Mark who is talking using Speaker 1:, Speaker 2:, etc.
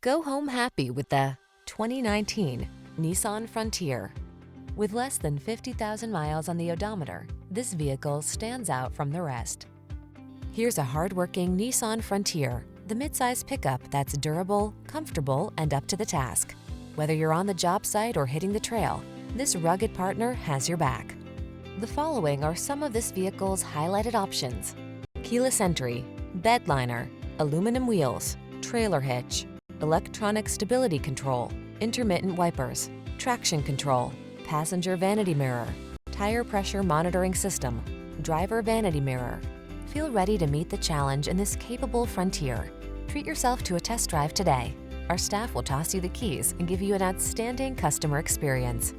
Speaker 1: Go home happy with the 2019 Nissan Frontier. With less than 50,000 miles on the odometer, this vehicle stands out from the rest. Here's a hard-working Nissan Frontier, the midsize pickup that's durable, comfortable, and up to the task. Whether you're on the job site or hitting the trail, this rugged partner has your back. The following are some of this vehicle's highlighted options: keyless entry, bed liner, aluminum wheels, trailer hitch, electronic stability control, intermittent wipers, traction control, passenger vanity mirror, tire pressure monitoring system, driver vanity mirror. Feel ready to meet the challenge in this capable Frontier. Treat yourself to a test drive today. Our staff will toss you the keys and give you an outstanding customer experience.